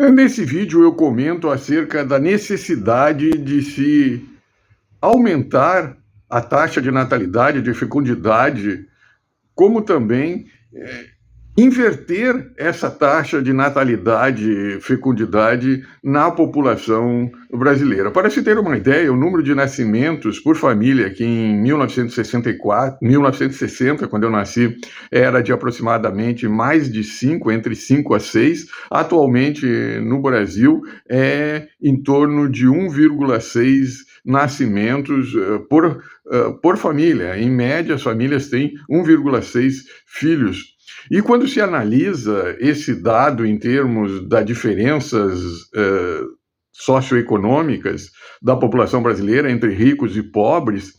Nesse vídeo eu comento acerca da necessidade de se aumentar a taxa de natalidade, de fecundidade, como também inverter essa taxa de natalidade, fecundidade na população brasileira. Para se ter uma ideia, o número de nascimentos por família, que em 1960, quando eu nasci, era de aproximadamente mais de 5, entre 5 a 6, atualmente no Brasil é em torno de 1,6 nascimentos por família. Em média, as famílias têm 1,6 filhos. E quando se analisa esse dado em termos das diferenças socioeconômicas da população brasileira entre ricos e pobres,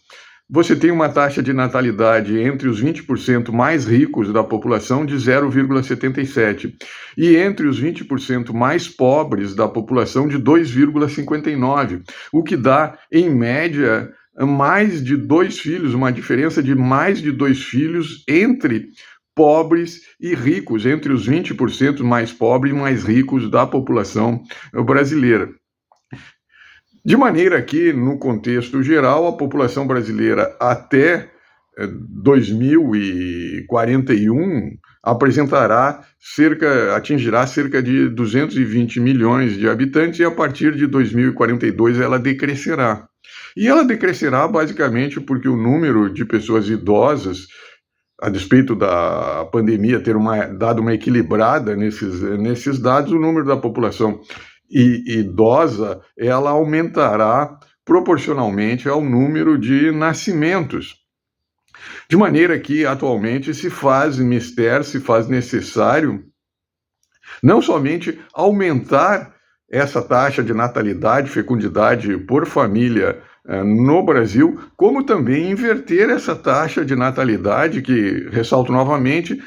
você tem uma taxa de natalidade entre os 20% mais ricos da população de 0,77 e entre os 20% mais pobres da população de 2,59, o que dá, em média, mais de 2 filhos, uma diferença de mais de 2 filhos entre pobres e ricos, entre os 20% mais pobres e mais ricos da população brasileira. De maneira que, no contexto geral, a população brasileira até 2041 atingirá cerca de 220 milhões de habitantes e a partir de 2042 ela decrescerá. E ela decrescerá basicamente porque o número de pessoas idosas, a despeito da pandemia ter dado uma equilibrada nesses dados, o número da população idosa ela aumentará proporcionalmente ao número de nascimentos. De maneira que, atualmente, se faz necessário não somente aumentar essa taxa de natalidade, fecundidade por família no Brasil, como também inverter essa taxa de natalidade, que, ressalto novamente,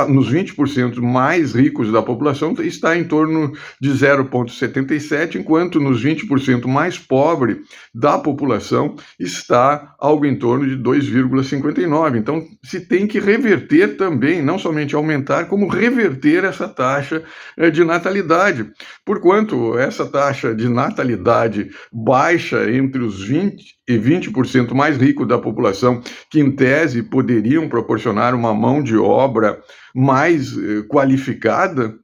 nos 20% mais ricos da população está em torno de 0,77, enquanto nos 20% mais pobres da população está algo em torno de 2,59. Então, se tem que reverter também, não somente aumentar, como reverter essa taxa de natalidade. Porquanto essa taxa de natalidade baixa entre os 20% mais ricos da população, que em tese poderiam proporcionar uma mão de obra mais qualificada,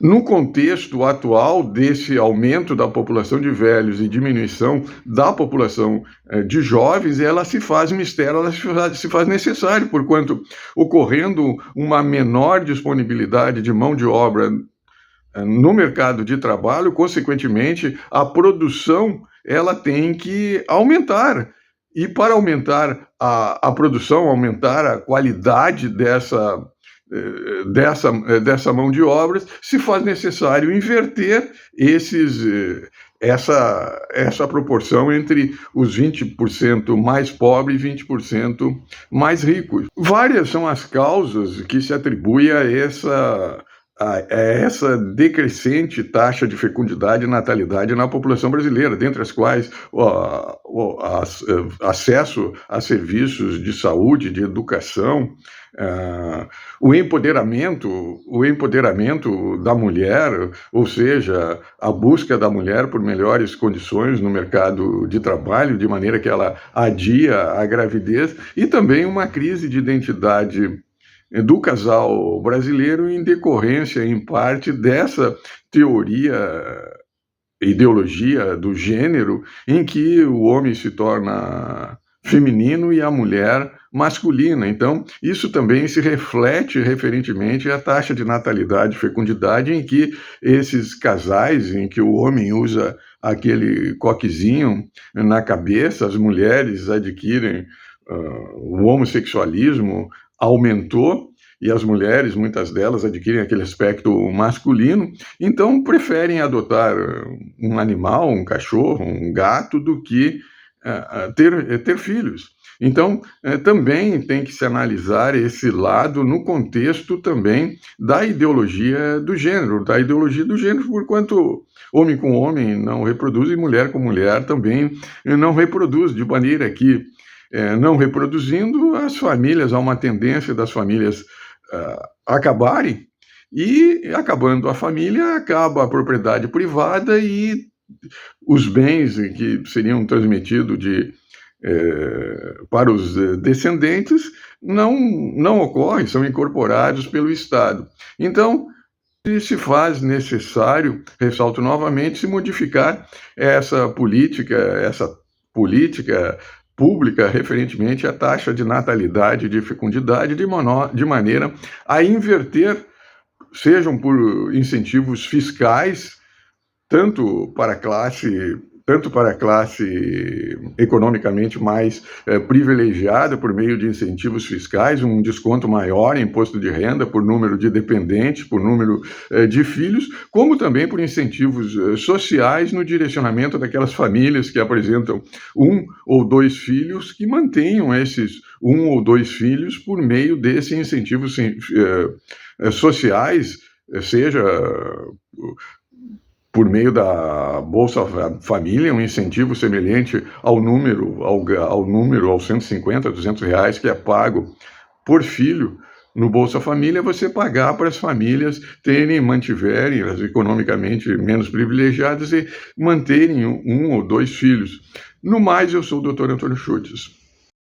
no contexto atual desse aumento da população de velhos e diminuição da população de jovens, ela se faz necessário, porquanto ocorrendo uma menor disponibilidade de mão de obra no mercado de trabalho, consequentemente, a produção ela tem que aumentar. E para aumentar a produção, aumentar a qualidade dessa mão de obras, se faz necessário inverter essa proporção entre os 20% mais pobres e 20% mais ricos. Várias são as causas que se atribuem a essa decrescente taxa de fecundidade e natalidade na população brasileira, dentre as quais acesso a serviços de saúde, de educação, o empoderamento da mulher, ou seja, a busca da mulher por melhores condições no mercado de trabalho, de maneira que ela adia a gravidez, e também uma crise de identidade do casal brasileiro em decorrência, em parte, dessa ideologia do gênero, em que o homem se torna feminino e a mulher masculina. Então, isso também se reflete referentemente à taxa de natalidade e fecundidade, em que esses casais, em que o homem usa aquele coquezinho na cabeça, as mulheres adquirem o homossexualismo, aumentou, e as mulheres, muitas delas, adquirem aquele aspecto masculino, então preferem adotar um animal, um cachorro, um gato, do que ter filhos. Então, também tem que se analisar esse lado no contexto também da ideologia do gênero, porquanto homem com homem não reproduz e mulher com mulher também não reproduz, de maneira que, não reproduzindo, as famílias, há uma tendência das famílias acabarem, E, acabando a família, acaba a propriedade privada e os bens que seriam transmitidos para os descendentes não ocorrem, são incorporados pelo Estado. Então, se faz necessário, ressalto novamente, se modificar essa política pública referentemente à taxa de natalidade e de fecundidade, de maneira a inverter, sejam por incentivos fiscais, tanto para a classe economicamente mais privilegiada, por meio de incentivos fiscais, um desconto maior em imposto de renda por número de dependentes, por número de filhos, como também por incentivos sociais no direcionamento daquelas famílias que apresentam um ou dois filhos, que mantenham esses um ou dois filhos por meio desses incentivos sociais, seja por meio da Bolsa Família, um incentivo semelhante ao número, aos 150, 200 reais que é pago por filho no Bolsa Família, você pagar para as famílias mantiverem, as economicamente menos privilegiadas, e manterem um ou dois filhos. No mais, eu sou o Dr. Antônio Schultz.